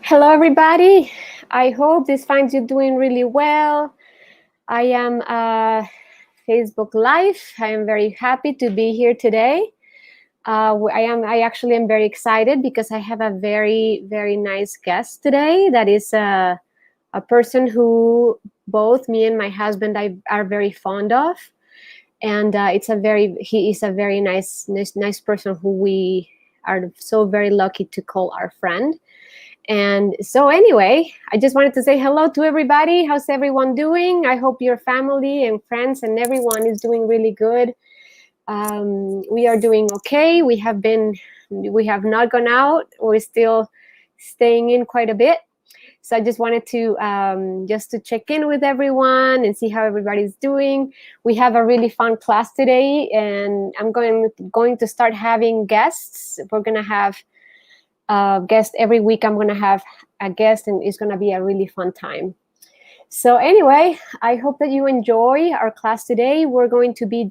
Hello, everybody. I hope this finds you doing really well. I am Facebook Live. I am very happy to be here today. I actually am very excited because I have a very, very nice guest today. That is a person who both me and my husband are very fond of, and he is a very nice person who we are so very lucky to call our friend. And so anyway, I just wanted to say hello to everybody. How's everyone doing? I hope your family and friends and everyone is doing really good. We are doing okay. We have not gone out. We're still staying in quite a bit. So I just wanted to check in with everyone and see how everybody's doing. We have a really fun class today, and I'm going to start having guests. We're gonna have guest every week. I'm going to have a guest, and it's going to be a really fun time. So anyway, I hope that you enjoy our class today. We're going to be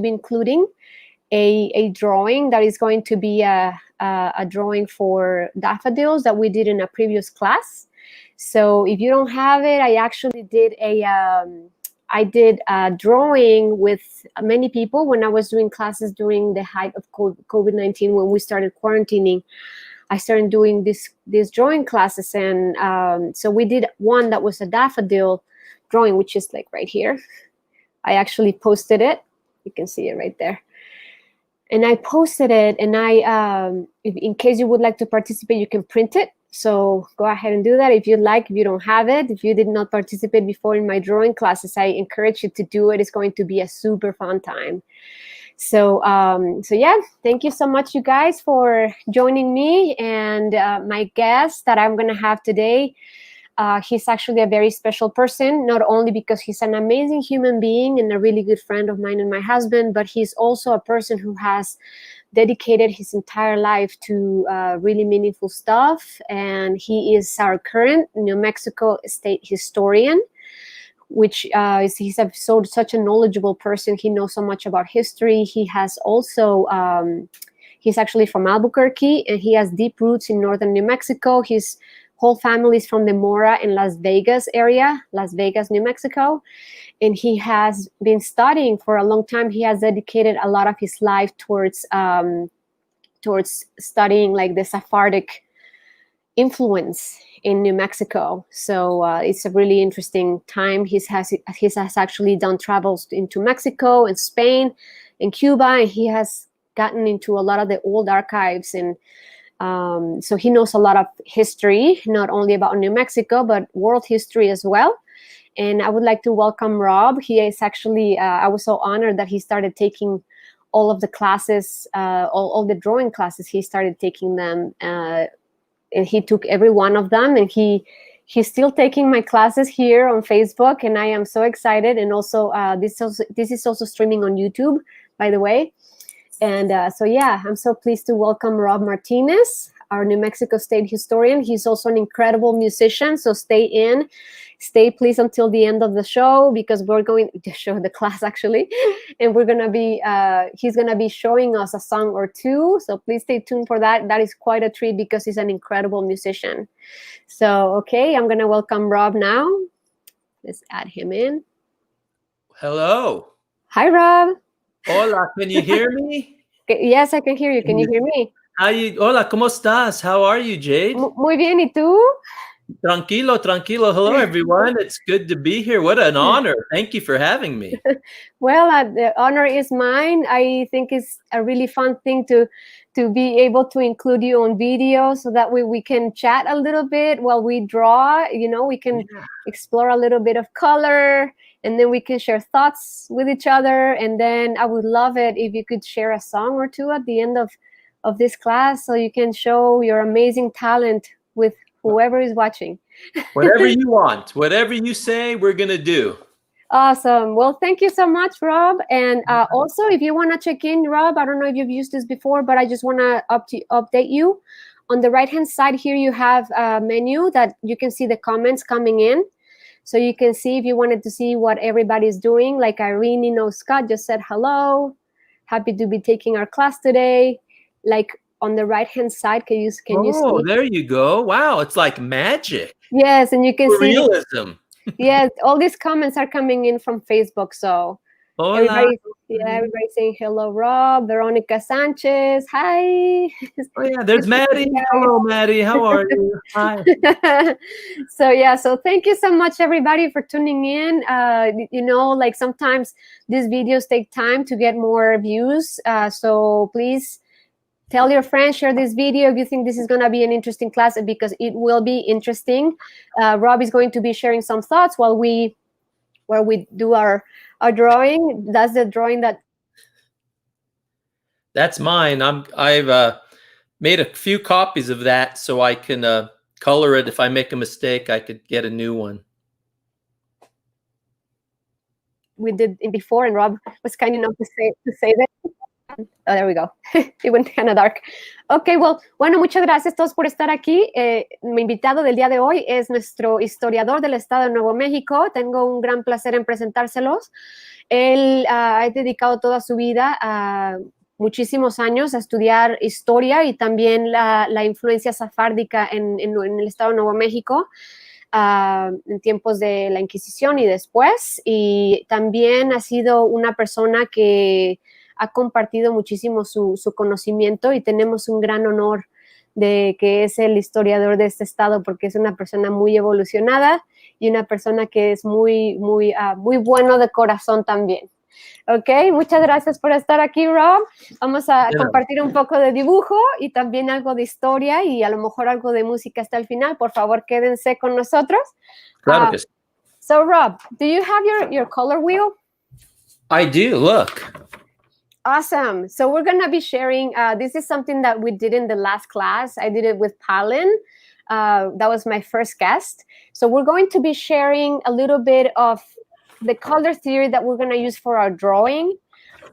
including a drawing that is going to be a drawing for daffodils that we did in a previous class. So if you don't have it, I actually did a drawing with many people when I was doing classes during the height of COVID-19, when we started quarantining. I started doing these drawing classes, and so we did one that was a daffodil drawing, which is like right here. I actually posted it. You can see it right there. And I posted it, and in case you would like to participate, you can print it. So go ahead and do that if you'd like. If you don't have it, if you did not participate before in my drawing classes, I encourage you to do it. It's going to be a super fun time. So yeah, thank you so much, you guys, for joining me. And my guest that I'm going to have today, he's actually a very special person, not only because he's an amazing human being and a really good friend of mine and my husband, but he's also a person who has dedicated his entire life to really meaningful stuff. And he is our current New Mexico state historian, which he's such a knowledgeable person. He knows so much about history. He has also, he's actually from Albuquerque, and he has deep roots in northern New Mexico. His whole family is from the Mora and Las Vegas area, Las Vegas, New Mexico. And he has been studying for a long time. He has dedicated a lot of his life towards studying like the Sephardic influence in New Mexico. So it's a really interesting time. He has actually done travels into Mexico and Spain and Cuba, and he has gotten into a lot of the old archives, and so he knows a lot of history, not only about New Mexico, but world history as well. And I would like to welcome Rob. He is actually, I was so honored that he started taking all of the classes, all the drawing classes. He started taking them, and he took every one of them. And he's still taking my classes here on Facebook, and I am so excited. And also, this is also streaming on YouTube, by the way. And so yeah, I'm so pleased to welcome Rob Martinez, our New Mexico State historian. He's also an incredible musician, so stay please until the end of the show, because we're going to show the class actually, and we're gonna be he's gonna be showing us a song or two, so please stay tuned for that. That is quite a treat because he's an incredible musician. So okay, I'm gonna welcome Rob now. Let's add him in. Hello. Hi, Rob. Hola, can you hear me? Yes, I can hear you. Can you hear me? Hola, ¿cómo estás? How are you, Jade? Muy bien, ¿y tú? Tranquilo, tranquilo. Hello, everyone. It's good to be here. What an honor. Thank you for having me. Well, the honor is mine. I think it's a really fun thing to be able to include you on video, so that way we can chat a little bit while we draw. You know, we can explore a little bit of color, and then we can share thoughts with each other. And then I would love it if you could share a song or two at the end of this class, so you can show your amazing talent with whoever is watching. Whatever you want, whatever you say, we're going to do. Awesome. Well, thank you so much, Rob. And also, if you want to check in, Rob, I don't know if you've used this before, but I just want to update you. On the right-hand side here, you have a menu that you can see the comments coming in. So you can see if you wanted to see what everybody's doing. Like Irene Scott just said hello. Happy to be taking our class today. Like on the right-hand side. Can you Oh, see? there you go. Wow, it's like magic. Yes, and you can see. Realism. Yes, all these comments are coming in from Facebook. So Hola. everybody's saying hello, Rob, Veronica Sanchez, hi. Oh yeah, there's Maddie. Hello, Maddie. How are you? Hi. So thank you so much, everybody, for tuning in. Like sometimes these videos take time to get more views. So please tell your friends, share this video if you think this is going to be an interesting class, because it will be interesting. Rob is going to be sharing some thoughts while we do our drawing. That's the drawing That's mine. I've made a few copies of that so I can color it. If I make a mistake, I could get a new one. we did before, and Rob was kind enough to say that. Oh, there we go. It went kind of dark. Okay, bueno, muchas gracias a todos por estar aquí. Mi invitado del día de hoy es nuestro historiador del estado de Nuevo México. Tengo un gran placer en presentárselos. Él ha dedicado toda su vida a muchísimos años a estudiar historia y también la influencia safárdica en el estado de Nuevo México. En tiempos de la Inquisición y después, y también ha sido una persona que ha compartido muchísimo su conocimiento, y tenemos un gran honor de que es el historiador de este estado, porque es una persona muy evolucionada y una persona que es muy bueno de corazón también. Ok, muchas gracias por estar aquí, Rob. Vamos a compartir un poco de dibujo y también algo de historia y a lo mejor algo de música hasta el final. Por favor, quédense con nosotros. Claro que sí. So, Rob, do you have your color wheel? I do, look. Awesome. So we're going to be sharing, this is something that we did in the last class. I did it with Palin. That was my first guest. So we're going to be sharing a little bit of the color theory that we're going to use for our drawing.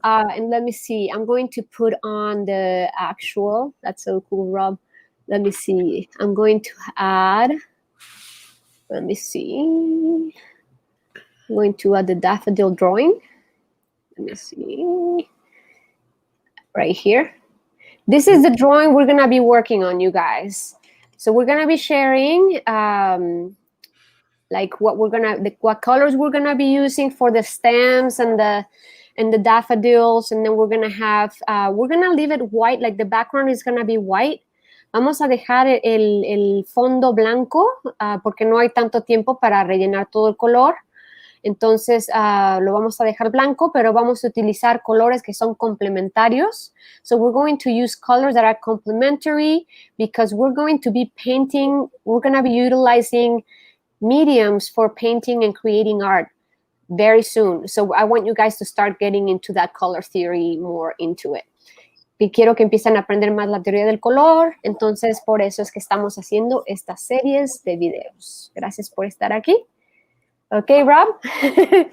And let me see, I'm going to put on the actual. That's so cool, Rob. Let me see. I'm going to add, let me see. I'm going to add the daffodil drawing. Let me see. Right here. This is the drawing we're going to be working on, you guys. So we're going to be sharing like what colors we're gonna be using for the stems and the daffodils, and then we're gonna leave it white, like the background is gonna be white. Vamos a dejar el fondo blanco porque no hay tanto tiempo para rellenar todo el color. Entonces lo vamos a dejar blanco, pero vamos a utilizar colores que son complementarios. So we're going to use colors that are complementary because we're going to be painting, we're gonna be utilizing mediums for painting and creating art very soon. So I want you guys to start getting into that color theory, more into it. Y quiero que empiecen a aprender más la teoría del color. Entonces, por eso es que estamos haciendo estas series de videos. Gracias por estar aquí. Okay, Rob?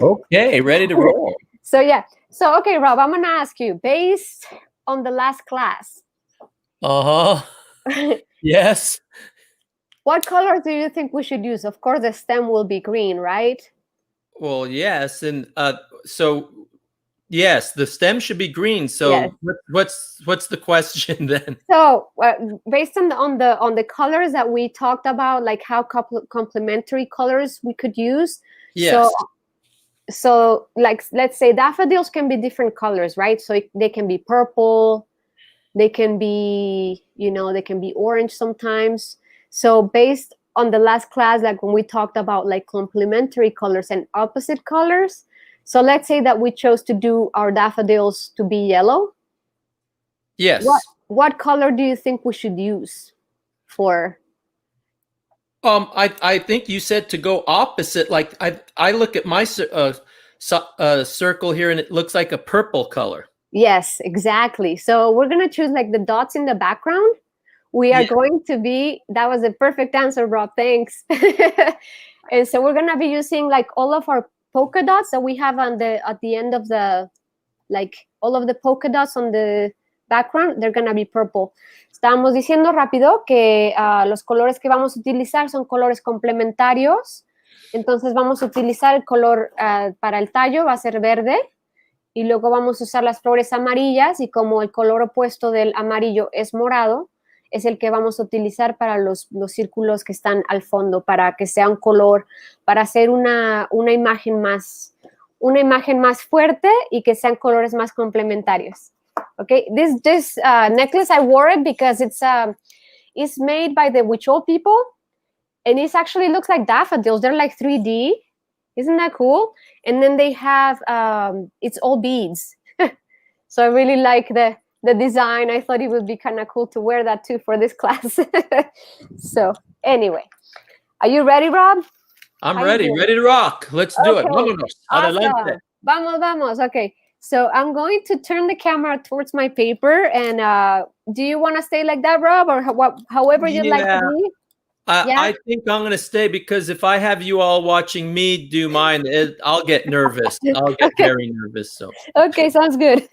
Okay, ready to roll. Okay, Rob, I'm going to ask you, based on the last class. Yes. What color do you think we should use? Of course, the stem will be green, right? Well, yes, and so yes, the stem should be green. So yes. What's the question then? So based on the colors that we talked about, like how complementary colors we could use. Yes. So like let's say daffodils can be different colors, right? So they can be purple, they can be they can be orange sometimes. So based on the last class, like when we talked about like complementary colors and opposite colors, so let's say that we chose to do our daffodils to be yellow. Yes. What color do you think we should use for? I think you said to go opposite. Like I look at my circle here and it looks like a purple color. Yes, exactly. So we're going to choose like the dots in the background. We are going to be, that was a perfect answer, Rob, thanks. And so we're going to be using like all of our polka dots that we have at the end of the, like all of the polka dots on the background, they're going to be purple. Estábamos diciendo rápido que los colores que vamos a utilizar son colores complementarios. Entonces vamos a utilizar el color para el tallo, va a ser verde. y luego vamos a usar las flores amarillas, y como el color opuesto del amarillo es morado, es el que vamos a utilizar para los círculos que están al fondo, para que sea un color, para hacer una imagen más fuerte y que sean colores más complementarios. Okay, this necklace, I wore it because it's made by the Huichol people, and it actually looks like daffodils. They're like 3D. Isn't that cool? And then they have it's all beads. So I really like the design. I thought it would be kind of cool to wear that too for this class. So anyway, are you ready, Rob? I'm ready to rock. Let's do it. Vámonos. Awesome. Adelante. Vamos. Okay. So I'm going to turn the camera towards my paper, and do you want to stay like that, Rob, or however you'd like to be? I think I'm going to stay, because if I have you all watching me do mine, I'll get nervous. I'll get very nervous. So okay, sounds good.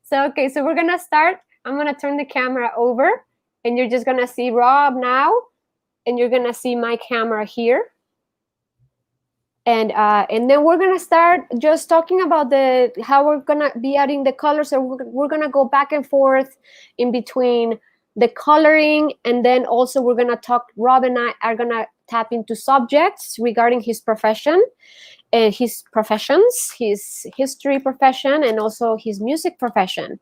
So we're going to start. I'm going to turn the camera over, and you're just going to see Rob now, and you're going to see my camera here. And then we're gonna start just talking about how we're gonna be adding the colors. So we're gonna go back and forth in between the coloring, and then also we're gonna talk. Rob and I are gonna tap into subjects regarding his profession and his professions, his history profession, and also his music profession.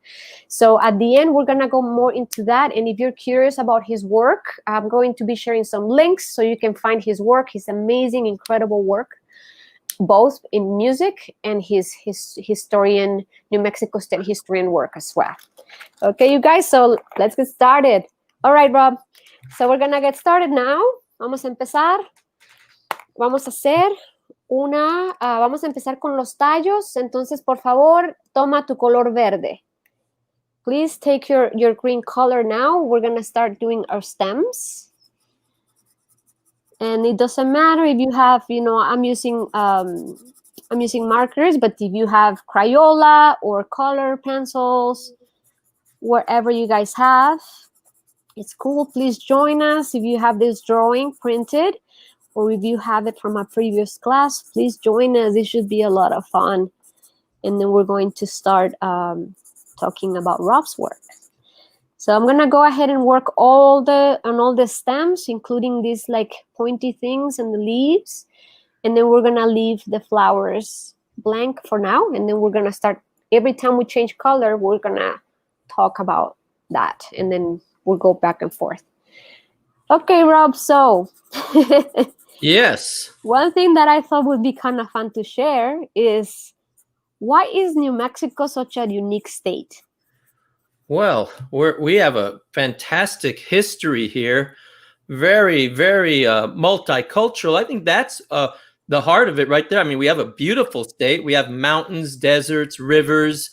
So at the end, we're gonna go more into that. And if you're curious about his work, I'm going to be sharing some links so you can find his work, his amazing, incredible work, both in music and his historian, New Mexico State historian work as well. Okay, you guys, so let's get started. All right, Rob. So we're gonna get started now. Vamos a empezar. Vamos a empezar con los tallos. Entonces, por favor, toma tu color verde. Please take your green color now. We're gonna start doing our stems. And it doesn't matter if you have, I'm using markers, but if you have Crayola or color pencils, wherever you guys have, it's cool. Please join us if you have this drawing printed, or if you have it from a previous class. Please join us. It should be a lot of fun. And then we're going to start talking about Rob's work. So I'm gonna go ahead and work on all the stems, including these like pointy things and the leaves. And then we're gonna leave the flowers blank for now. And then we're gonna start, every time we change color, we're gonna talk about that. And then we'll go back and forth. Okay, Rob, so. Yes. One thing that I thought would be kind of fun to share is, why is New Mexico such a unique state? Well, we have a fantastic history here, very, very multicultural. I think that's the heart of it right there. I mean, we have a beautiful state. We have mountains, deserts, rivers.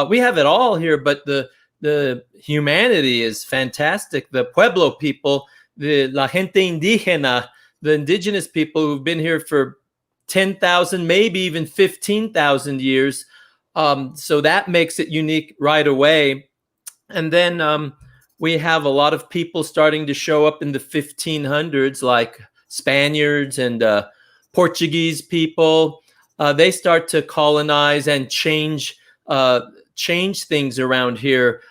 We have it all here, but the humanity is fantastic. The Pueblo people, the La Gente Indígena, the indigenous people who've been here for 10,000, maybe even 15,000 years. So that makes it unique right away. And then we have a lot of people starting to show up in the 1500s, like Spaniards and Portuguese people. They start to colonize and change things around here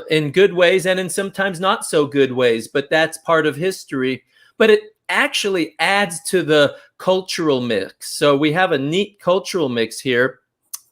in good ways and in sometimes not so good ways. But that's part of history. But it actually adds to the cultural mix. So we have a neat cultural mix here.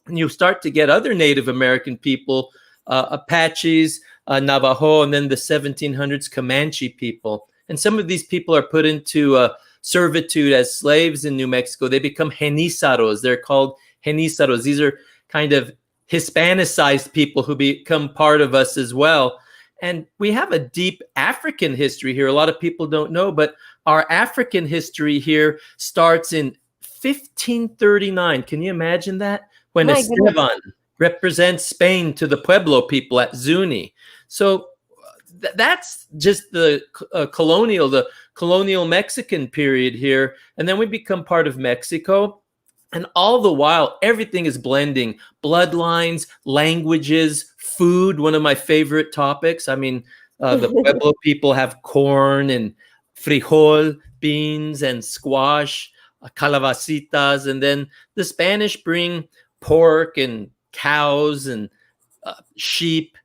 And you start to get other Native American people, Apaches, Navajo, and then the 1700s Comanche people. And some of these people are put into servitude as slaves in New Mexico. They become Genizaros. They're called Genizaros. These are kind of Hispanicized people who become part of us as well. And we have a deep African history here. A lot of people don't know, but our African history here starts in 1539. Can you imagine that? When Esteban represents Spain to the Pueblo people at Zuni. So that's just the colonial Mexican period here. And then we become part of Mexico. And all the while, everything is blending. Bloodlines, languages, food, one of my favorite topics. I mean, the Pueblo people have corn and frijol, beans and squash, calabacitas. And then the Spanish bring pork and cows and sheep,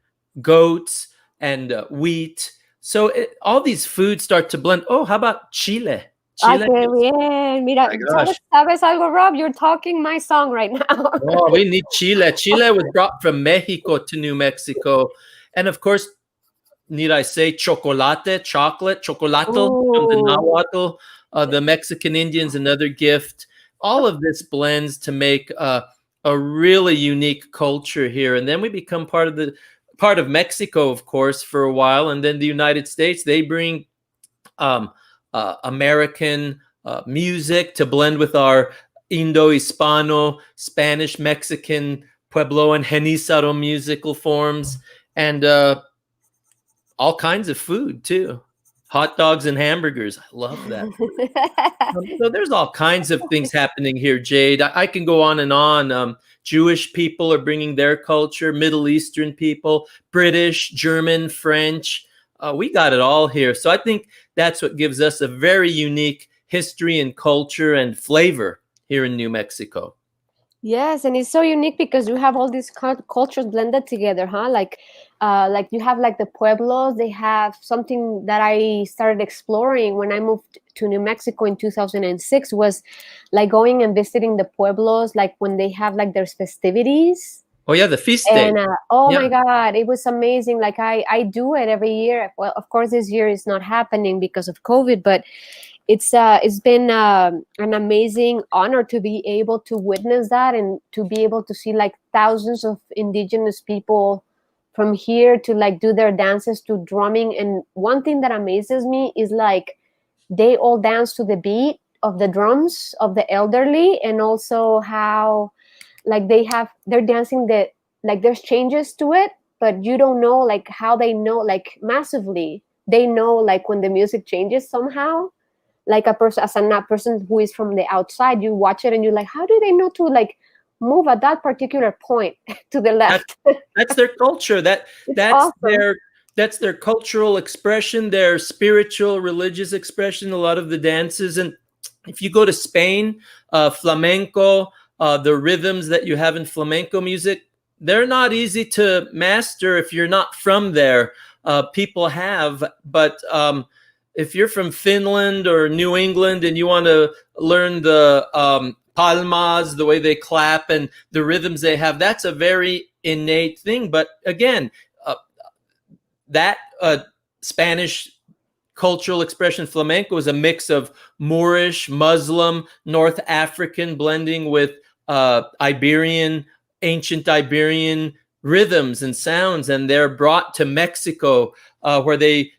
goats, and wheat. So all these foods start to blend. Oh, how about Chile? Ay, Chile qué is, bien. oh Mira, my ¿sabes, gosh. sabes algo, Rob? You're talking my song right now. Oh, we need Chile. Chile was brought from Mexico to New Mexico. And of course, need I say chocolate, chocolatl from the Ooh. Nahuatl, the Mexican Indians, another gift. All of this blends to make a really unique culture here. And then we become part of Mexico, of course, for a while. And then the United States, they bring um, American music to blend with our Indo-Hispano, Spanish, Mexican, Pueblo, and Genízaro musical forms. And all kinds of food too. Hot dogs and hamburgers. I love that. So there's all kinds of things happening here, Jade. I can go on and on. Jewish people are bringing their culture, Middle Eastern people, British, German, French. We got it all here. So I think that's what gives us a very unique history and culture and flavor here in New Mexico. Yes, and it's so unique because you have all these cultures blended together, huh? Like you have like the pueblos. They have something that I started exploring when I moved to New Mexico in 2006 was like going and visiting the pueblos, like when they have like their festivities. Oh yeah, the feast day. And oh Yeah. my God, it was amazing. Like I do it every year. Well, of course, this year is not happening because of COVID, but it's been an amazing honor to be able to witness that and to be able to see like thousands of indigenous people from here to like do their dances to drumming. And one thing that amazes me is like they all dance to the beat of the drums of the elderly, and also how like they're dancing the like there's changes to it, but you don't know like how they know like massively they know like when the music changes somehow, like a person as a not person who is from the outside, you watch it and you're like, how do they know to like move at that particular point to the left? That's their culture. It's That's awesome. that's their cultural expression, their spiritual, religious expression. A lot of the dances, and if you go to Spain, flamenco, the rhythms that you have in flamenco music, they're not easy to master if you're not from there. People have, but if you're from Finland or New England and you want to learn the palmas, the way they clap and the rhythms they have, that's a very innate thing. But again, that Spanish cultural expression flamenco is a mix of Moorish, Muslim, North African blending with Iberian, ancient Iberian rhythms and sounds, and they're brought to Mexico where they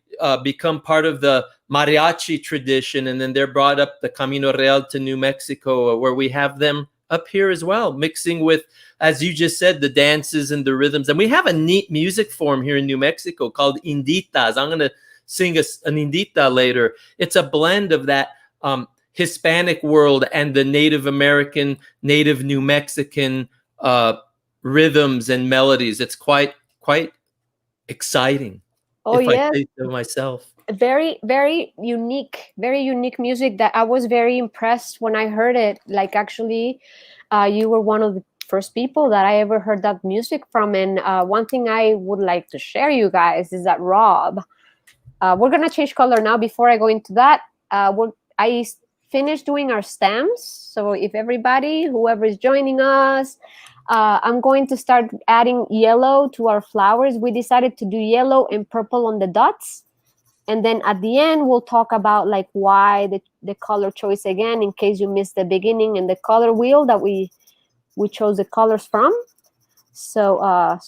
become part of the mariachi tradition, and then they're brought up the Camino Real to New Mexico, where we have them up here as well, mixing with, as you just said, the dances and the rhythms. And we have a neat music form here in New Mexico called inditas. I'm going to sing an indita later. It's a blend of that Hispanic world and the Native American, Native New Mexican rhythms and melodies. It's quite exciting. Oh if yes, I say so myself. very unique music that I was very impressed when I heard it. Like actually, you were one of the first people that I ever heard that music from. And one thing I would like to share you guys is that Rob, we're gonna change color now. Before I go into that, I finished doing our stems. So if everybody, whoever is joining us, I'm going to start adding yellow to our flowers. We decided to do yellow and purple on the dots. And then at the end, we'll talk about like why the color choice again, in case you missed the beginning and the color wheel that we chose the colors from. So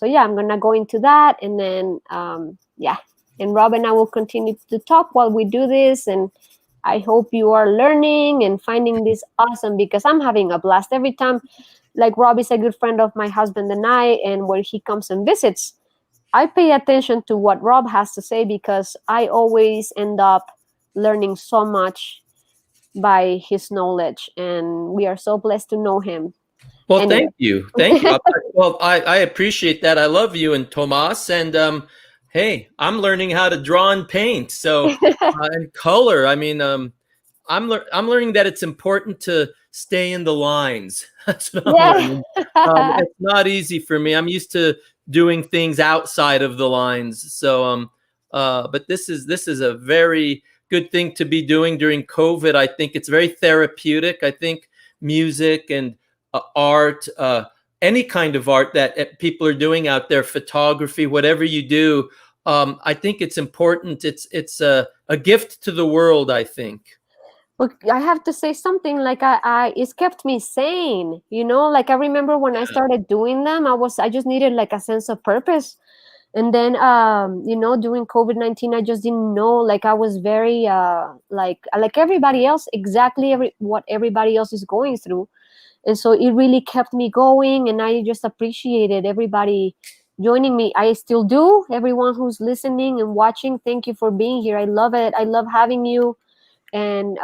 yeah, I'm gonna go into that, and then yeah, and Rob and I will continue to talk while we do this. And I hope you are learning and finding this awesome, because I'm having a blast every time. Like Rob is a good friend of my husband and I, and where he comes and visits, I pay attention to what Rob has to say, because I always end up learning so much by his knowledge, and we are so blessed to know him. Well, Anyway. thank you. Well, I appreciate that. I love you and Tomas. And hey, I'm learning how to draw and paint. So and color. I mean, I'm learning that it's important to stay in the lines. That's what I'm Yeah. learning. It's not easy for me. I'm used to doing things outside of the lines. So, but this is a very good thing to be doing during COVID. I think it's very therapeutic. I think music and art, any kind of art that people are doing out there, photography, whatever you do, I think it's important. It's a gift to the world, I think. Well, I have to say something like it's kept me sane, you know, like I remember when I started doing them, I just needed like a sense of purpose. And then you know, during COVID-19, I just didn't know, like I was very like everybody else, exactly what everybody else is going through. And so it really kept me going, and I just appreciated everybody joining me. I still do. Everyone who's listening and watching, thank you for being here. I love it. I love having you. And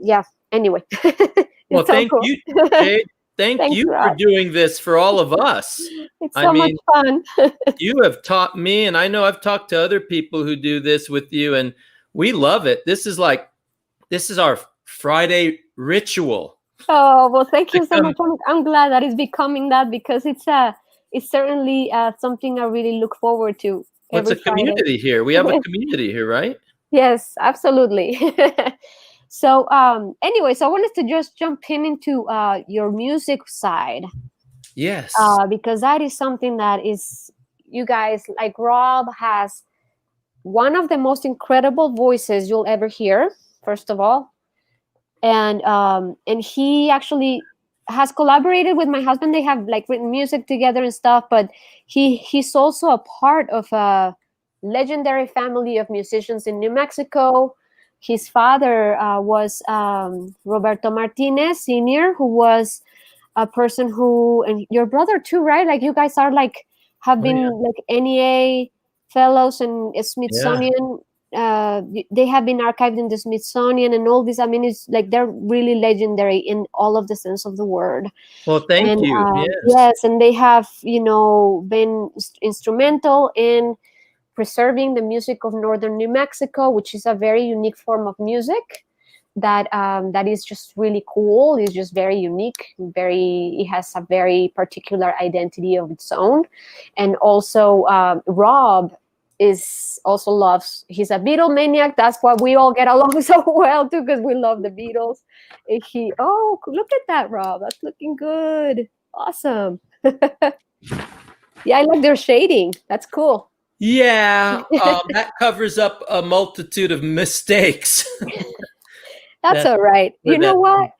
yeah, anyway. Well, It's so thank cool. you, Jade. Thank Thanks, you for Rob. doing this for all of us. It's I so much mean, fun. you have taught me, and I know I've talked to other people who do this with you, and we love it. This is our Friday ritual. Oh, well, thank you so Um, much. I'm glad that it's becoming that, because it's certainly something I really look forward to well, it's every a Friday. community here. We have a community here, right? Yes, absolutely. So anyways, I wanted to just jump in into your music side, Yes. because that is something that is, you guys, like Rob has one of the most incredible voices you'll ever hear, first of all. And he actually has collaborated with my husband. They have like written music together and stuff, but he's also a part of a legendary family of musicians in New Mexico. His father was Roberto Martinez Sr., who was a person who, and your brother too, right? Like you guys are like, have Oh, been yeah. like NEA fellows and Yeah. Smithsonian. They have been archived in the Smithsonian and all this. I mean, it's like they're really legendary in all of the sense of the word. Well, thank And you. Yes. yes, and they have, you know, been instrumental in preserving the music of northern New Mexico, which is a very unique form of music that is just really cool. It's just very unique, very, it has a very particular identity of its own. And also Rob is also loves, he's a Beatle maniac. That's why we all get along so well too, because we love the Beatles. And he, oh, look at that, Rob, that's looking good, awesome. Yeah, I like their shading, that's cool. Yeah. That covers up a multitude of mistakes. That's That's all right. where You know that what?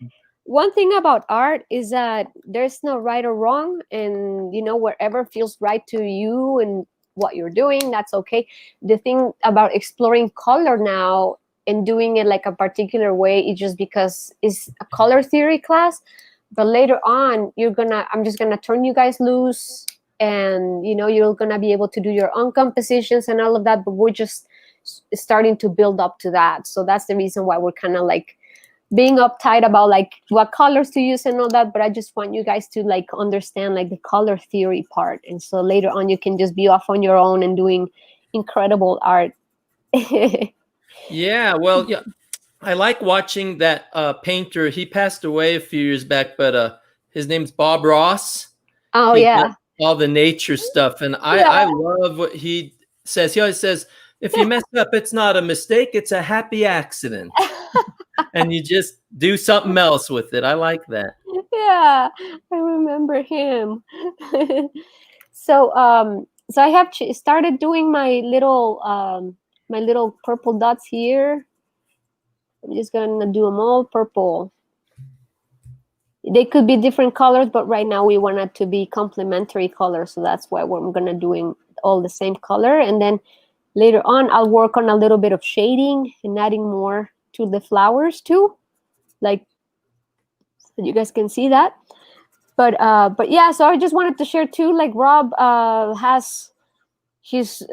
One thing about art is that there's no right or wrong, and you know, wherever feels right to you and what you're doing, that's okay. The thing about exploring color now and doing it like a particular way is just because it's a color theory class, but later on I'm just gonna turn you guys loose, and you know, you're gonna be able to do your own compositions and all of that, but we're just starting to build up to that. So that's the reason why we're kind of like being uptight about like what colors to use and all that, but I just want you guys to like understand like the color theory part, and so later on you can just be off on your own and doing incredible art. Yeah. Well, yeah. I like watching that painter. He passed away a few years back, but his name's Bob Ross. Oh He does yeah. all the nature stuff, and I Yeah. love what he says. He always says, "If you mess up, it's not a mistake; it's a happy accident." And you just do something else with it. I like that. Yeah, I remember him. So I have started doing my little purple dots here. I'm just gonna do them all purple. They could be different colors, but right now we want it to be complementary colors, so that's why we're gonna doing all the same color. And then later on I'll work on a little bit of shading and adding more to the flowers too, like, so you guys can see that. But yeah, so I just wanted to share too, like Rob has his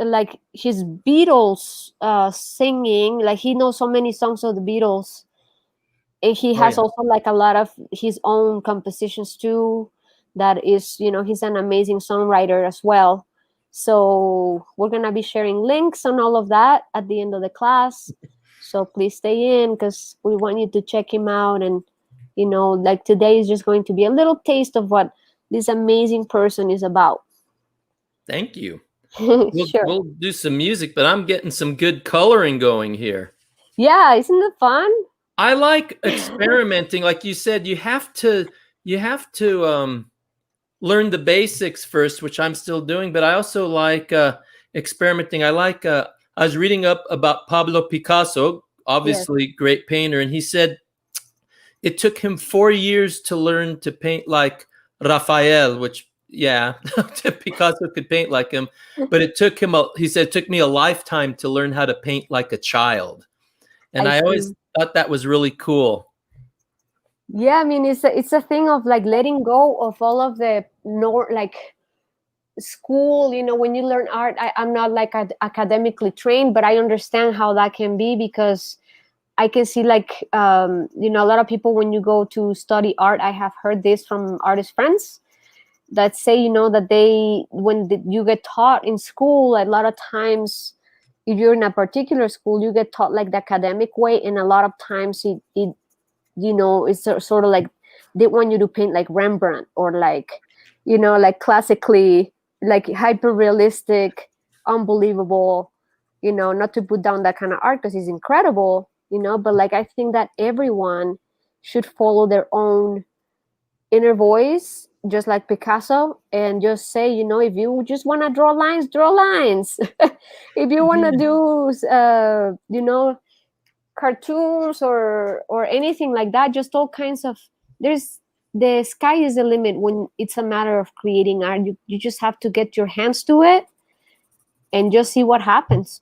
Beatles singing, like he knows so many songs of the Beatles, and he Oh has yeah. also like a lot of his own compositions too. That is, you know, he's an amazing songwriter as well. So we're gonna be sharing links on all of that at the end of the class, so please stay in because we want you to check him out Like today is just going to be a little taste of what this amazing person is about. Thank you. Sure. We'll do some music, but I'm getting some good coloring going here. Yeah, isn't it fun? I like experimenting. Like you said, you have to learn the basics first, which I'm still doing, but I also like experimenting. I was reading up about Pablo Picasso, Yes. obviously great painter, and he said it took him 4 years to learn to paint like Raphael, which, yeah, Picasso could paint like him, but he said, it took me a lifetime to learn how to paint like a child. And I I always see. thought that was really cool. Yeah, I mean, it's a thing of like letting go of all of the like school. When you learn art, I'm not like academically trained, but I understand how that can be, because I can see like a lot of people, when you go to study art, I have heard this from artist friends that say, that you get taught in school, a lot of times, if you're in a particular school, you get taught like the academic way, and a lot of times it's sort of like they want you to paint like Rembrandt, or like like classically, like hyper realistic, unbelievable, not to put down that kind of art, because it's incredible, but like I think that everyone should follow their own inner voice, just like Picasso, and just say, if you just want to draw lines, draw lines. If you want to Yeah. do cartoons or anything like that, just all kinds of, there's the sky is the limit when it's a matter of creating art. You just have to get your hands to it and just see what happens.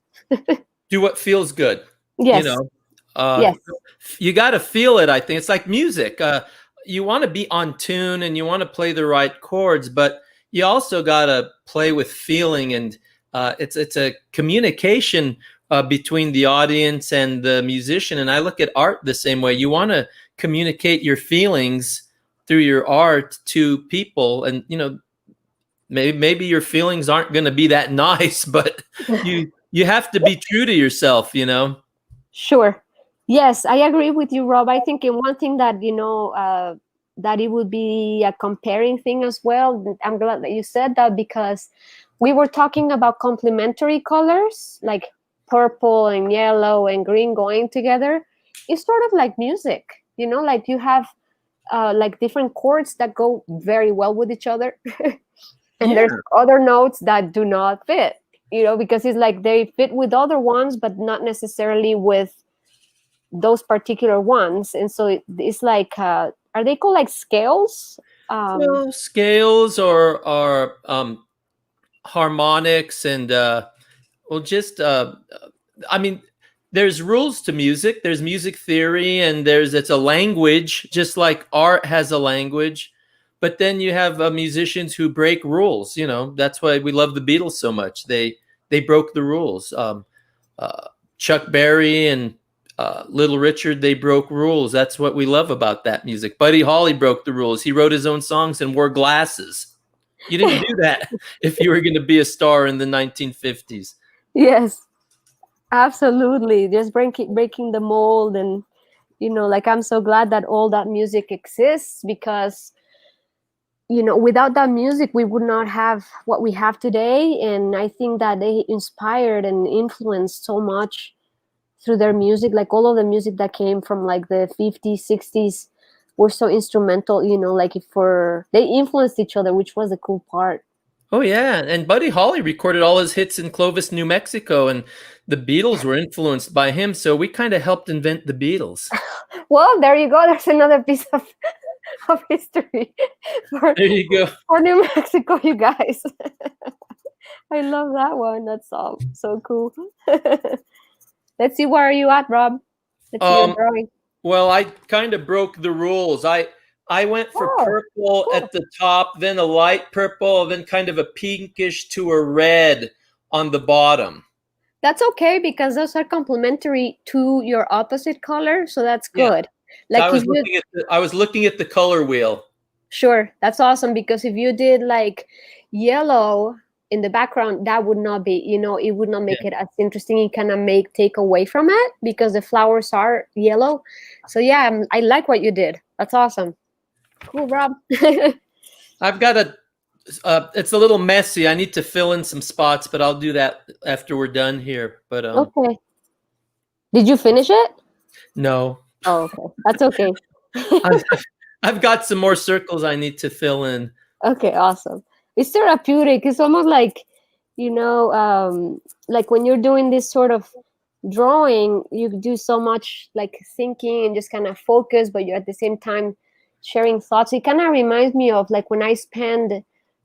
Do what feels good, you Yes. know. Uh, Yes. you got to feel it. I think it's like music. You want to be on tune and you want to play the right chords, but you also got to play with feeling. And it's a communication between the audience and the musician. And I look at art the same way. You want to communicate your feelings through your art to people, and maybe your feelings aren't going to be that nice, but you have to be true to yourself. Sure. Yes, I agree with you, Rob. I think in one thing that that it would be a comparing thing as well. I'm glad that you said that, because we were talking about complementary colors, like purple and yellow and green going together. It's sort of like music, like you have like different chords that go very well with each other, and Yeah. there's other notes that do not fit. Because it's like they fit with other ones, but not necessarily with those particular ones. And so it's like are they called like scales? Well, scales or harmonics and well, just I mean, there's rules to music. There's music theory, and it's a language, just like art has a language. But then you have musicians who break rules. That's why we love the Beatles so much. They broke the rules. Chuck Berry and Little Richard, they broke rules. That's what we love about that music. Buddy Holly broke the rules. He wrote his own songs and wore glasses. You didn't do that if you were going to be a star in the 1950s. Yes, absolutely. Just breaking the mold. And like I'm so glad that all that music exists, because without that music we would not have what we have today. And I think that they inspired and influenced so much through their music. Like all of the music that came from like the 50s, 60s were so instrumental, like they influenced each other, which was the cool part. Oh yeah, and Buddy Holly recorded all his hits in Clovis, New Mexico, and the Beatles were influenced by him. So we kind of helped invent the Beatles. Well, there you go. There's another piece of history for, There you go. for New Mexico, you guys. I love that one. That's so cool. Let's see, where are you at, Rob? Let's see your Um, drawing. well, I kind of broke the rules. I went for Oh, purple cool. at the top, then a light purple, then kind of a pinkish to a red on the bottom. That's okay, because those are complementary to your opposite color, so that's Yeah. good. So Like if you I was looking at the color wheel. Sure, that's awesome, because if you did like yellow in the background, that would not be, it would not make Yeah. it as interesting. It kind of take away from it, because the flowers are yellow. So yeah, I like what you did. That's awesome. Cool, Rob. I've got it's a little messy. I need to fill in some spots, but I'll do that after we're done here. But Okay. Did you finish it? no, Oh, okay. That's okay. I've, I've got some more circles I need to fill in. Okay, awesome. It's therapeutic. It's almost like, like when you're doing this sort of drawing, you do so much like thinking and just kind of focus, but you're at the same time sharing thoughts. It kind of reminds me of like when I spent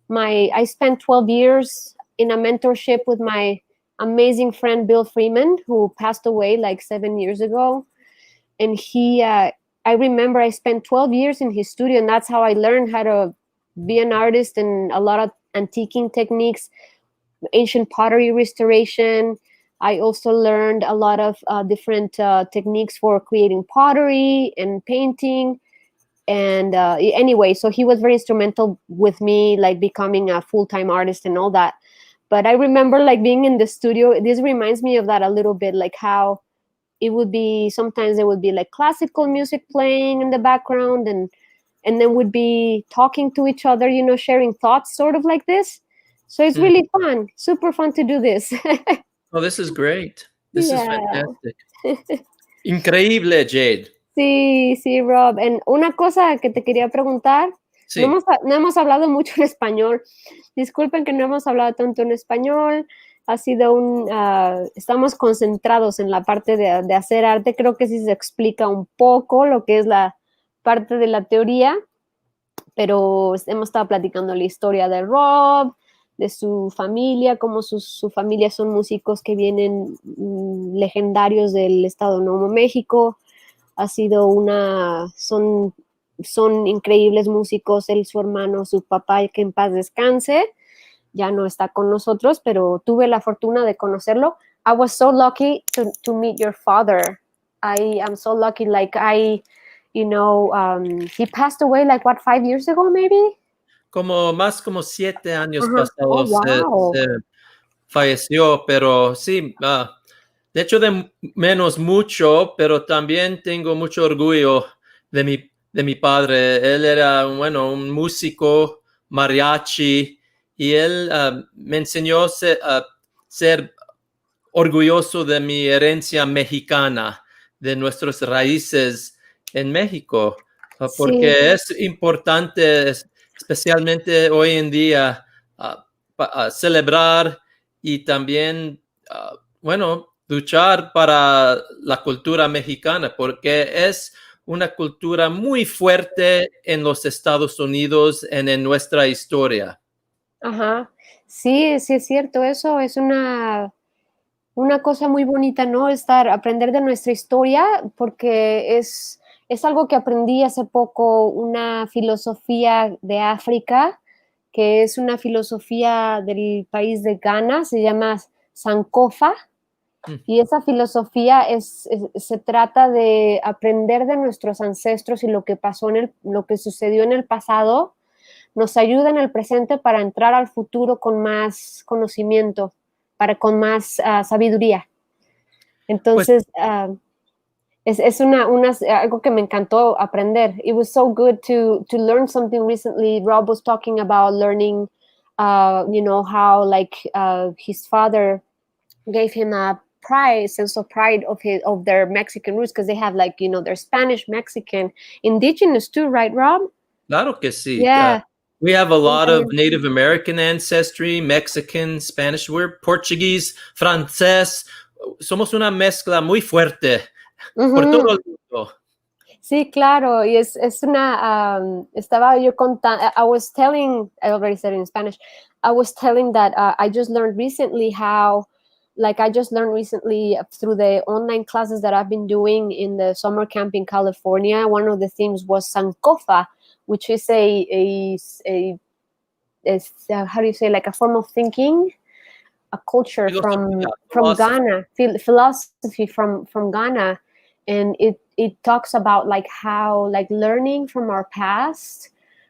12 years in a mentorship with my amazing friend Bill Freeman, who passed away like 7 years ago. And I remember I spent 12 years in his studio, and that's how I learned how to be an artist and a lot of antiquing techniques, ancient pottery restoration. I also learned a lot of different techniques for creating pottery and painting. And anyway, so he was very instrumental with me, like becoming a full-time artist and all that. But I remember like being in the studio. This reminds me of that a little bit, like how it would be sometimes there would be like classical music playing in the background, and then would be talking to each other, sharing thoughts, sort of like this. So it's really fun, super fun to do this. Oh, this is great. This is Yeah. fantastic. Increíble, Jade. Sí, sí, Rob. En una cosa que te quería preguntar, Sí. no hemos hablado mucho en español. Disculpen que no hemos hablado tanto en español. Ha sido estamos concentrados en la parte de hacer arte. Creo que sí se explica un poco lo que es la parte de la teoría, pero hemos estado platicando la historia de Rob, de su familia, cómo su familia son músicos que vienen legendarios del estado de Nuevo México. Ha sido son increíbles músicos, él, su hermano, su papá, que en paz descanse, ya no está con nosotros, pero tuve la fortuna de conocerlo. I was so lucky to meet your father. I am so lucky, like he passed away like what, 5 years ago maybe? Como 7 años Oh, pasados wow. se falleció, pero sí, de hecho de menos mucho, pero también tengo mucho orgullo de mi padre. Él era, bueno, un músico mariachi y él me enseñó a ser orgulloso de mi herencia mexicana, de nuestras raíces en México, porque Sí. es importante, especialmente hoy en día, celebrar y también, bueno, luchar para la cultura mexicana, porque es una cultura muy fuerte en los Estados Unidos en nuestra historia. Ajá. Sí, sí es cierto, eso es una cosa muy bonita, ¿no? Aprender de nuestra historia, porque es algo que aprendí hace poco, una filosofía de África, que es una filosofía del país de Ghana, se llama Sankofa, y esa filosofía se trata de aprender de nuestros ancestros y lo que lo que sucedió en el pasado, nos ayuda en el presente para entrar al futuro con más conocimiento, con más sabiduría. Entonces, es algo que me encantó aprender. It was so good to learn something recently. Rob was talking about learning, how like his father gave him a sense of pride of their Mexican roots, because they have like, their Spanish, Mexican, indigenous too, right, Rob? Claro que sí. Yeah. We have a lot of Native American ancestry, Mexican, Spanish, we're Portuguese, francés. Somos una mezcla muy fuerte por todo el mundo. Sí, claro, y es estaba yo contando, I already said it in Spanish, I was telling that I just learned recently through the online classes that I've been doing in the summer camp in California. One of the themes was Sankofa, which is how do you say, like a form of thinking, a culture from Ghana, philosophy from Ghana, and it talks about like how, like, learning from our past,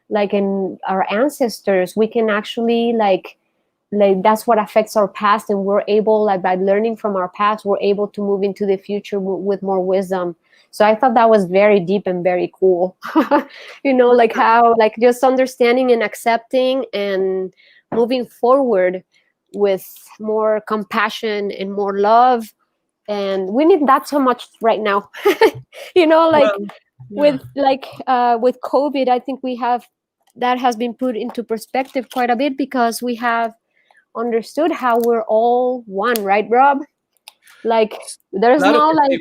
like in our ancestors, we can actually like like that's what affects our past, and we're able, like by learning from our past, we're able to move into the future with more wisdom. So I thought that was very deep and very cool. Like how, like just understanding and accepting and moving forward with more compassion and more love. And we need that so much right now. Like Well, yeah. with COVID, I think we have, that has been put into perspective quite a bit, because we have understood how we're all one, right, Rob? Like there's Claro no que sí. like,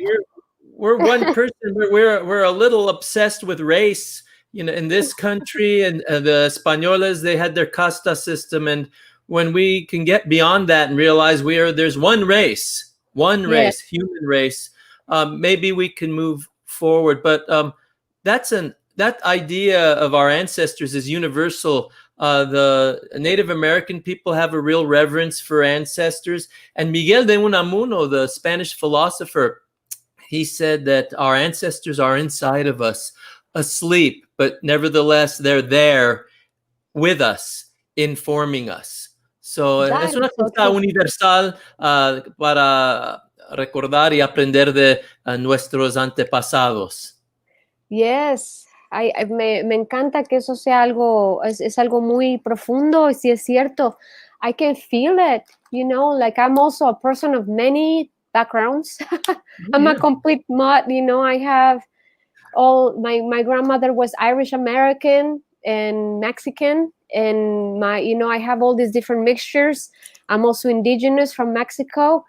We're one person. We're a little obsessed with race, in this country, and the Españoles, they had their casta system, and when we can get beyond that and realize there's one yeah, race, human race, maybe we can move forward. But that idea of our ancestors is universal. The Native American people have a real reverence for ancestors, and Miguel de Unamuno, the Spanish philosopher, he said that our ancestors are inside of us, asleep, but nevertheless, they're there with us, informing us. So that es una is so cosa true. universal para recordar y aprender de nuestros antepasados. Yes, me encanta que eso sea algo, es algo muy profundo, y sí es cierto. I can feel it, like I'm also a person of many backgrounds. I'm a Yeah. complete mutt, I have all my grandmother was Irish American and Mexican, and I have all these different mixtures. I'm also indigenous from Mexico,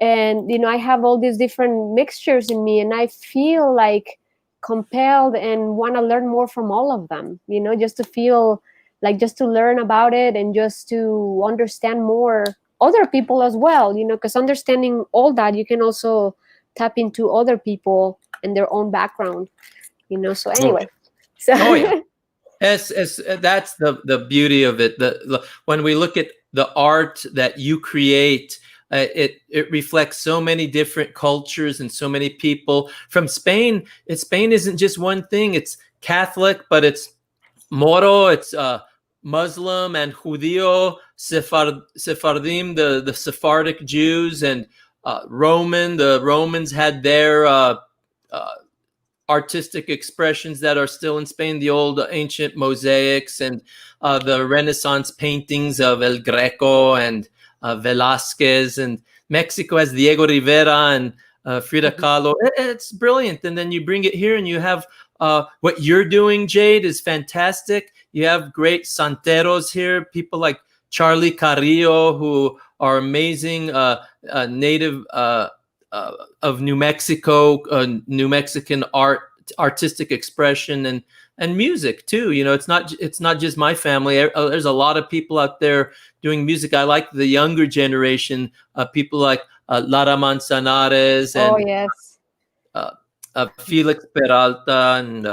and I have all these different mixtures in me, and I feel like compelled and want to learn more from all of them, just to feel like, just to learn about it, and just to understand more other people as well, because understanding all that, you can also tap into other people and their own background. So Oh, anyway, so oh yeah. That's the beauty of it. When we look at the art that you create, it reflects so many different cultures and so many people from Spain. Spain isn't just one thing. It's Catholic, but it's Moro, it's Muslim and Judeo, Sephardim, the Sephardic Jews, and Roman. The Romans had their uh, artistic expressions that are still in Spain, the old ancient mosaics and the Renaissance paintings of El Greco and Velázquez, and Mexico has Diego Rivera and Frida Kahlo. It's brilliant. And then you bring it here and you have what you're doing, Jade, is fantastic. You have great santeros here, people like Charlie Carrillo, who are amazing native of New Mexico, New Mexican artistic expression, and music too. It's not just my family. There's a lot of people out there doing music. I like the younger generation, people like Lara Manzanares oh and yes, Felix Peralta and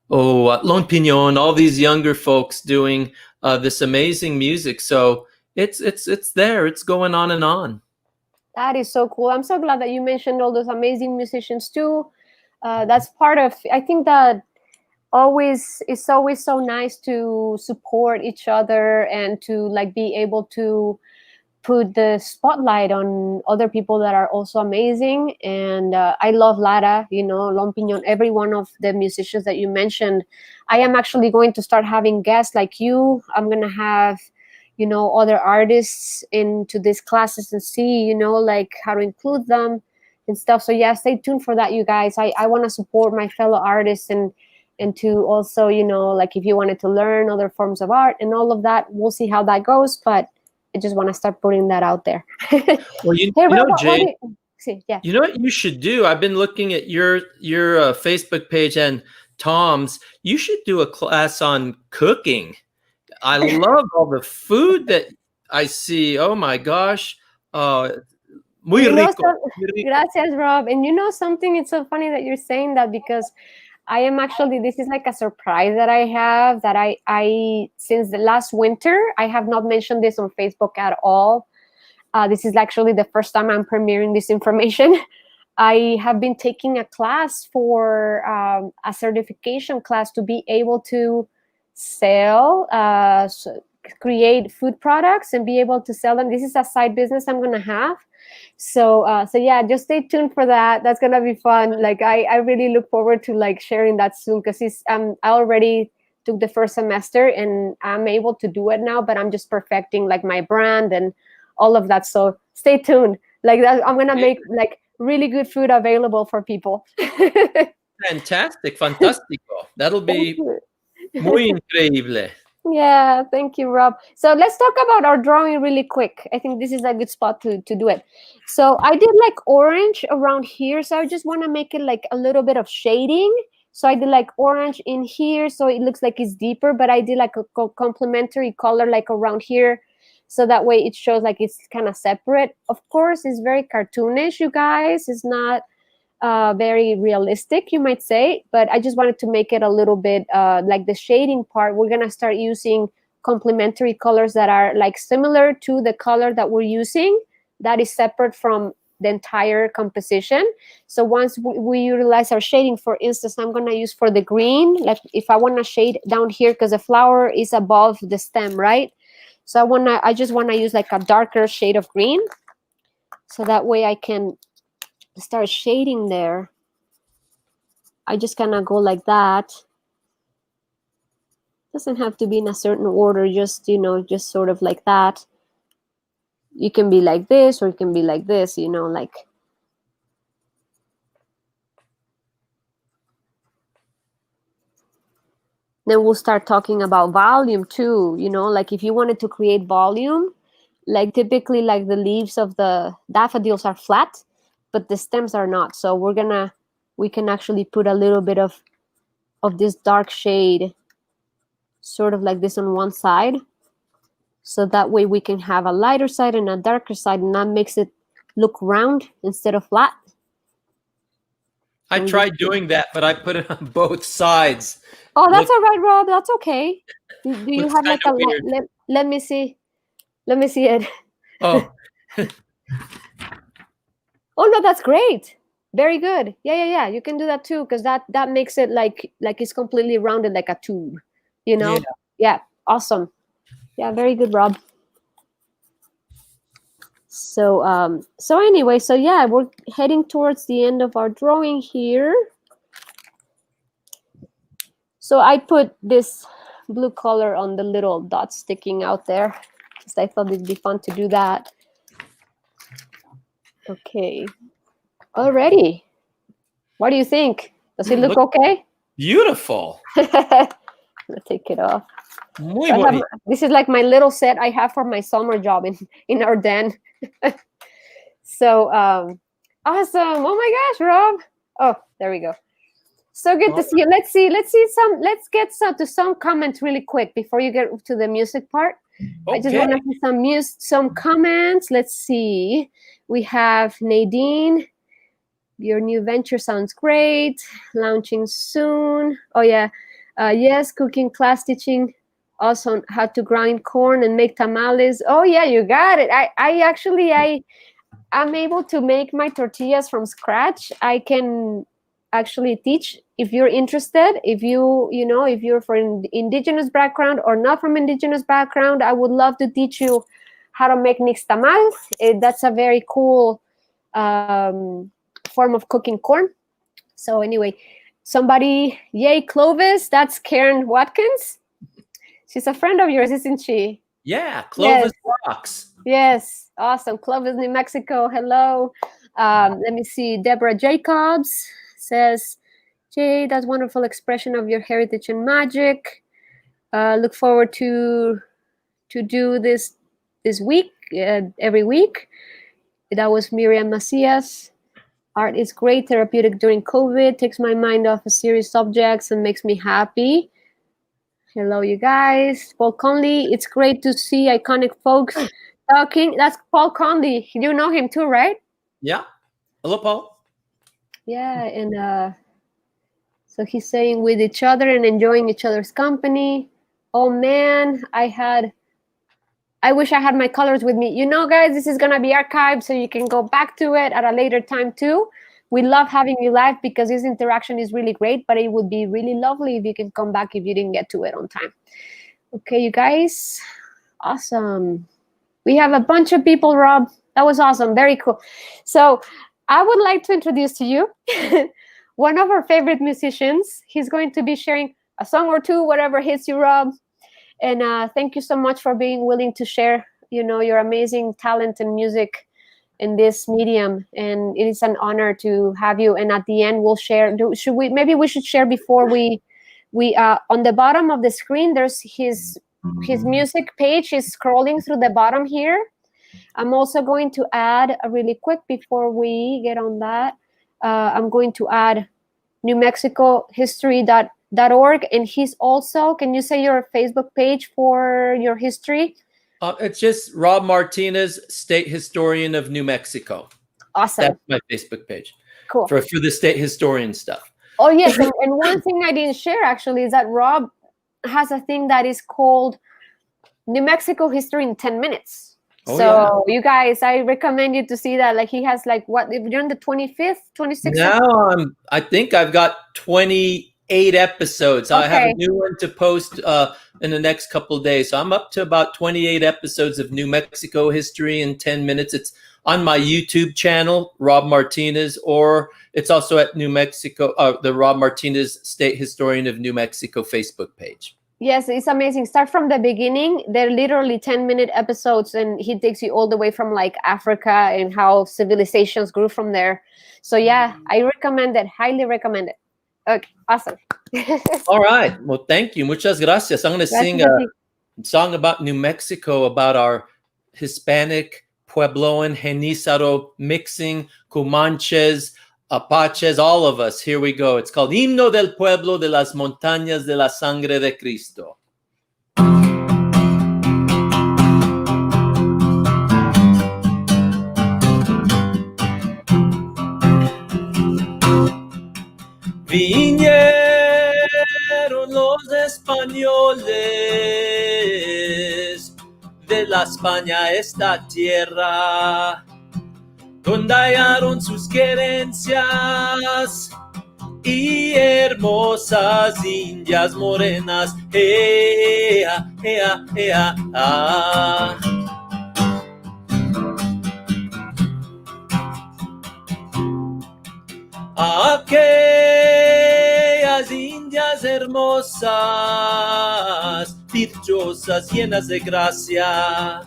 Lon Pinon. All these younger folks doing this amazing music. So it's there. It's going on and on. that is so cool. I'm so glad that you mentioned all those amazing musicians too. That's part of, I think that it's always so nice to support each other, and to like be able to put the spotlight on other people that are also amazing. And I love Lara, Lompiñon, every one of the musicians that you mentioned. I am actually going to start having guests like you. I'm going to have, other artists into these classes, and see, like how to include them and stuff. So yeah, stay tuned for that, you guys. I want to support my fellow artists, and to also, like if you wanted to learn other forms of art and all of that, we'll see how that goes. But I just want to start putting that out there. Well, Hey, you know, Rob, what Jade, do you see? Yeah. you know what you should do? I've been looking at your Facebook page and Tom's. You should do a class on cooking. I love all the food that I see. Oh my gosh. Muy You know, rico. so, Muy rico. gracias, Rob. And something, it's so funny that you're saying that, because I am actually, this is like a surprise that I have, that I since the last winter, I have not mentioned this on Facebook at all. This is actually the first time I'm premiering this information. I have been taking a class for a certification class to be able to sell create food products and be able to sell them. This is a side business I'm gonna have. So yeah, just stay tuned for that. That's gonna be fun. Like I really look forward to like sharing that soon, because I already took the first semester and I'm able to do it now, but I'm just perfecting like my brand and all of that. So stay tuned. Like that, I'm gonna make like really good food available for people. Fantastic, fantastico. That'll be muy increíble. Yeah, thank you, Rob. So let's talk about our drawing really quick. I think this is a good spot to do it. So I did like orange around here. So I just want to make it like a little bit of shading. So I did like orange in here, so it looks like it's deeper, but I did like a complementary color like around here. So that way it shows like it's kind of separate. Of course, it's very cartoonish, you guys. It's not very realistic, you might say, but I just wanted to make it a little bit like the shading part. We're gonna start using complementary colors that are like similar to the color that we're using, that is separate from the entire composition. So once we utilize our shading, for instance, I'm gonna use for the green, like if I want to shade down here, because the flower is above the stem, right? So I just want to use like a darker shade of green, so that way I can start shading there. I just kind of go like that. Doesn't have to be in a certain order, just, you know, just sort of like that. You can be like this, or it can be like this, you know, like. Then we'll start talking about volume too, you know, like if you wanted to create volume, like typically like the leaves of the daffodils are flat, but the stems are not. So we can actually put a little bit of this dark shade, sort of like this on one side. So that way we can have a lighter side and a darker side, and that makes it look round instead of flat. I tried doing that, but I put it on both sides. Oh, that's all right, Rob. That's okay. Do you have like a let me see. Let me see it. Oh. Oh no, that's great. Very good. Yeah. You can do that too, because that makes it like it's completely rounded like a tube. You know? Yeah. Awesome. Yeah, very good, Rob. So anyway, so yeah, we're heading towards the end of our drawing here. So I put this blue color on the little dots sticking out there, because I thought it'd be fun to do that. Okay. Alrighty. What do you think? Does it look okay? Beautiful. I'm gonna take it off. This is like my little set I have for my summer job in Ardennes. So awesome. Oh my gosh, Rob. Oh, there we go. So good to see you. Let's get to some comments really quick before you get to the music part. Okay. I just want to see some comments. Let's see. We have Nadine. Your new venture sounds great. Launching soon. Oh yeah. Yes, cooking class teaching also how to grind corn and make tamales. Oh yeah, you got it. I'm able to make my tortillas from scratch. I can actually teach if you're interested. If you're from indigenous background or not from indigenous background, I would love to teach you how to make nixtamal. That's a very cool form of cooking corn. So anyway, yay, Clovis, that's Karen Watkins. She's a friend of yours, isn't she? Yeah, Clovis rocks. Yes, awesome. Clovis, New Mexico, hello. Let me see, Deborah Jacobs says, Jay, that's wonderful expression of your heritage and magic. Look forward to do this week, every week. That was Miriam Macias. Art is great, therapeutic during COVID, takes my mind off of serious subjects and makes me happy. Hello, you guys. Paul Conley, it's great to see iconic folks talking. That's Paul Conley. You know him too, right? Yeah. Hello, Paul. Yeah, and so he's saying with each other and enjoying each other's company. Oh man, I wish I had my colors with me. You know, guys, this is going to be archived, so you can go back to it at a later time too. We love having you live because this interaction is really great, but it would be really lovely if you can come back if you didn't get to it on time. Okay, you guys, Awesome. We have a bunch of people, Rob. That was awesome. Very cool. So I would like to introduce to you one of our favorite musicians. He's going to be sharing a song or two, whatever hits you, Rob. And thank you so much for being willing to share, your amazing talent and music in this medium. And it is an honor to have you. And at the end, we'll share. Maybe we should share before we on the bottom of the screen, there's his music page is scrolling through the bottom here. I'm also going to add really quick before we get on that. I'm going to add newmexicohistory.org, and he's also, can you say your Facebook page for your history? It's just Rob Martinez, State Historian of New Mexico. Awesome. That's my Facebook page. Cool. For the state historian stuff. Oh, yes. And one thing I didn't share, actually, is that Rob has a thing that is called New Mexico History in 10 minutes. Oh, so you guys, I recommend you to see that. Like, he has what, you're on the 25th, 26th? Now I think I've got 28 episodes. Okay. I have a new one to post in the next couple of days. So I'm up to about 28 episodes of New Mexico history in 10 minutes. It's on my YouTube channel, Rob Martinez, or it's also at New Mexico, the Rob Martinez State Historian of New Mexico Facebook page. Yes, it's amazing. Start from the beginning. They're literally 10-minute episodes, and he takes you all the way from like Africa and how civilizations grew from there. So yeah, I recommend it. Highly recommend it. Okay, awesome. All right. Well, thank you. Muchas gracias. I'm going to sing a song about New Mexico, about our Hispanic, Puebloan, Genízaro mixing, Comanches, Apaches, all of us. Here we go. It's called Himno del Pueblo de las Montañas de la Sangre de Cristo. Vinieron los españoles de la España esta tierra, donde hallaron sus querencias y hermosas indias morenas. Ea, ea, ea, ah. Aquellas indias hermosas, virtuosas, llenas de gracia,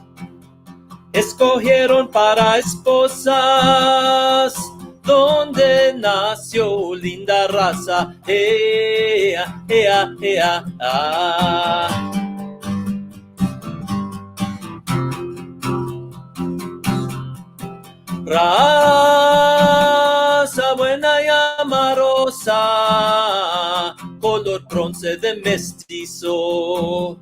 escogieron para esposas donde nació linda raza. Ea, ea, ea, ah. Raza buena y amarosa, color bronce de mestizo,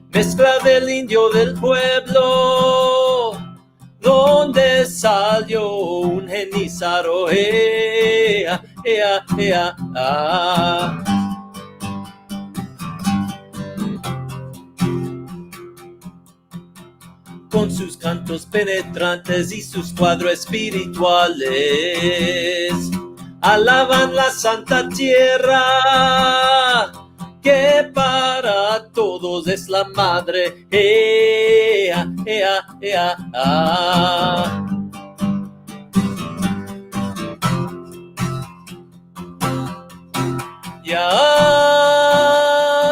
mezcla del indio del pueblo, donde salió un genízaro. Ea, ea, ea, ah. Con sus cantos penetrantes y sus cuadros espirituales, alaban la santa tierra, que para todos es la madre. Ea, ea, ea, ah. Ya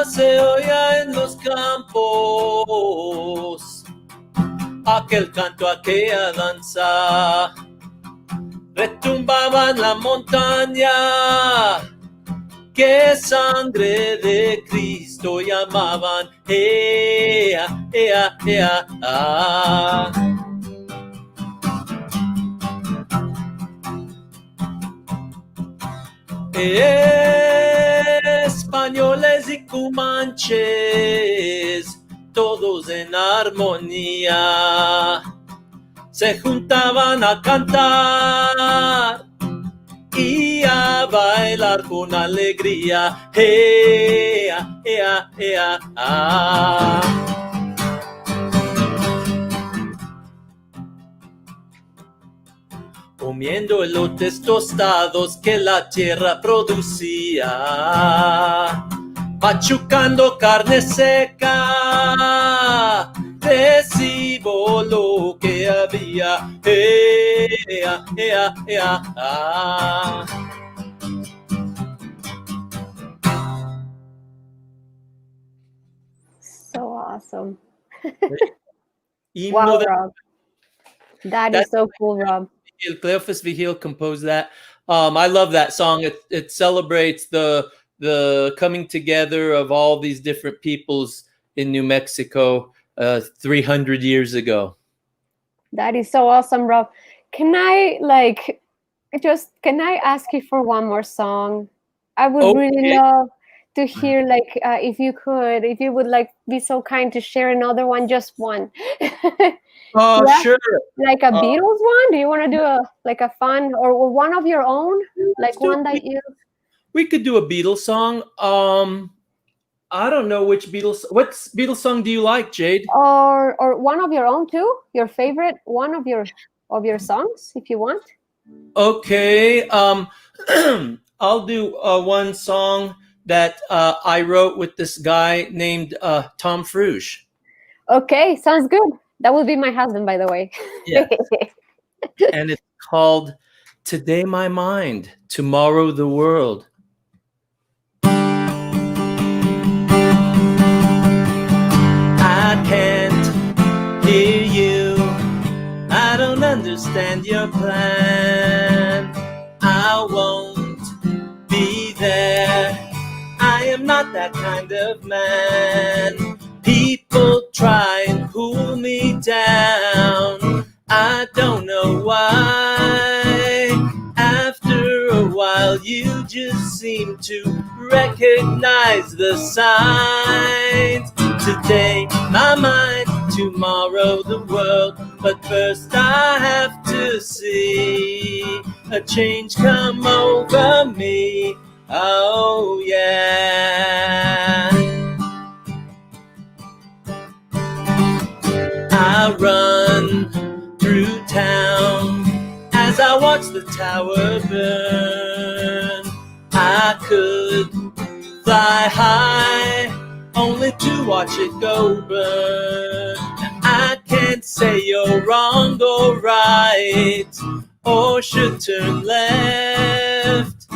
se oía en los campos aquel canto, aquella danza, retumbaba en la montaña, que sangre de Cristo llamaban. Ea, ea, ea, ah. Españoles y comanches, todos en armonía, se juntaban a cantar y a bailar con alegría. Ea, ea, ea, ah. Comiendo elotes tostados que la tierra producía, machucando carne seca recibo lo que había. Ea, ea, ea, ah. So awesome. Himno Wow, de- Rob. That is That's so cool, Rob. Cleophas Vigil composed that. I love that song. It celebrates the coming together of all these different peoples in New Mexico 300 years ago. That is so awesome, Rob. Can I can I ask you for one more song? I would really Okay. love to hear if you would like be so kind to share another one, just one. Oh, Yeah, sure. like a Beatles one. Do you want to do a fun or one of your own, Let's like do one that you We could do a Beatles song. I don't know which Beatles. What Beatles song do you like, Jade? or one of your own too? Your favorite one of your songs, if you want. Okay. I'll do one song that I wrote with this guy named Tom Fruge. Okay, sounds good. That will be my husband, by the way. Yeah. And it's called Today My Mind, Tomorrow the World. I can't hear you. I don't understand your plan. I won't be there. I am not that kind of man. People try and pull me down. I don't know why. After a while, you just seem to recognize the signs. Today, my mind, tomorrow, the world. But first, I have to see a change come over me. Oh, yeah. I run through town as I watch the tower burn. I could fly high only to watch it go burn. I can't say you're wrong or right, or should turn left.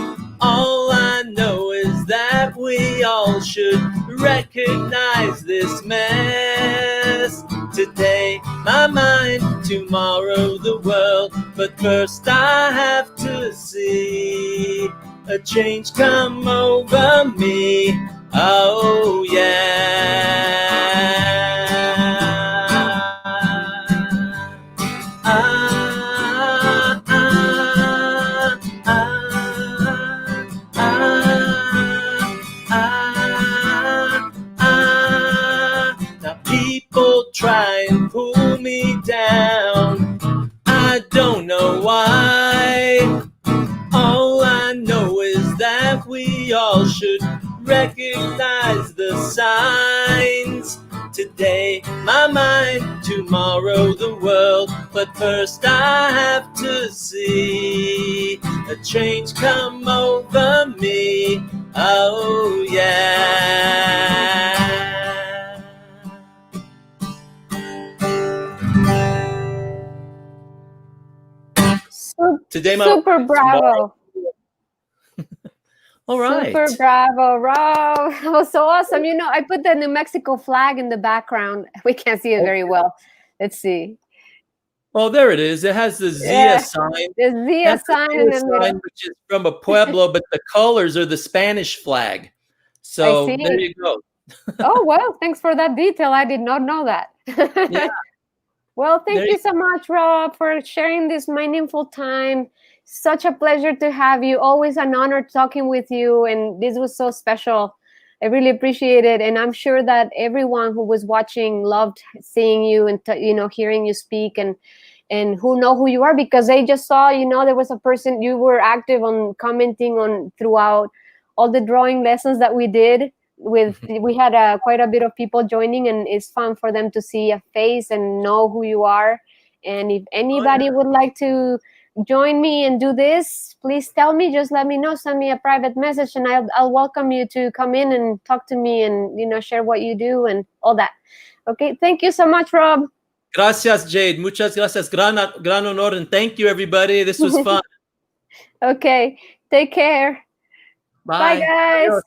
All I know is that we all should recognize this mess. Today, my mind, tomorrow, the world. But first, I have to see a change come over me. Oh, yeah. Now people try and pull me down. I don't know why. All I know is that we all should recognize the signs. Today, my mind, tomorrow, the world. But first, I have to see a change come over me. Oh, yeah. Today, my Super bravo. All right. Super bravo, Rob. That was so awesome. I put the New Mexico flag in the background. We can't see it very well. Let's see. Oh, there it is. It has the Zia sign. The Zia That's sign the in the Zia middle. sign, which is from a pueblo, but the colors are the Spanish flag. So I see. there you go. Oh, well, thanks for that detail. I did not know that. Yeah. Well, thank There you you so much, Rob, for sharing this meaningful time. Such a pleasure to have you. Always an honor talking with you. And this was so special. I really appreciate it. And I'm sure that everyone who was watching loved seeing you and, hearing you speak and who know who you are, because they just saw, there was a person, you were active on commenting on throughout all the drawing lessons that we did. We had quite a bit of people joining, and it's fun for them to see a face and know who you are. And if anybody would like to join me and do this, please tell me. Just let me know. Send me a private message, and I'll welcome you to come in and talk to me and share what you do and all that. Okay, thank you so much, Rob. Gracias, Jade. Muchas gracias. Gran honor, and thank you, everybody. This was fun. Okay, take care. Bye. Bye, guys. Adios.